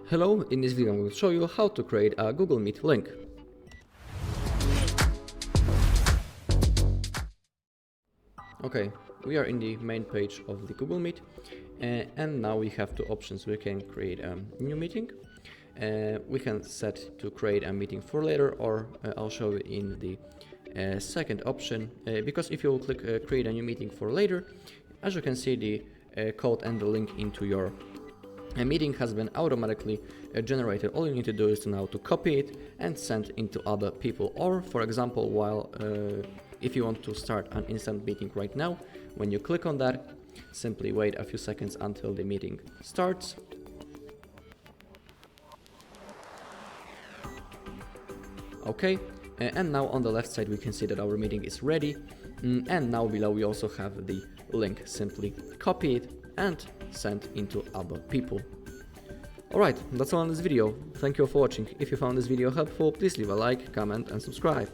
Hello, in this video I'm going to show you how to create a Google Meet link. Okay, we are in the main page of the Google Meet and now we have two options. We can create a new meeting. We can set to create a meeting for later, or I'll show you in the second option, because if you click create a new meeting for later, as you can see, the code and the link into your meeting has been automatically generated. All you need to do is now to copy it and send into other people, or for example, while if you want to start an instant meeting right now, when you click on that, simply wait a few seconds until the meeting starts. Okay, and now on the left side we can see that our meeting is ready, and now below we also have the link. Simply copy it and send into other people. Alright, that's all on this video. Thank you for watching. If you found this video helpful, please leave a like, comment and subscribe.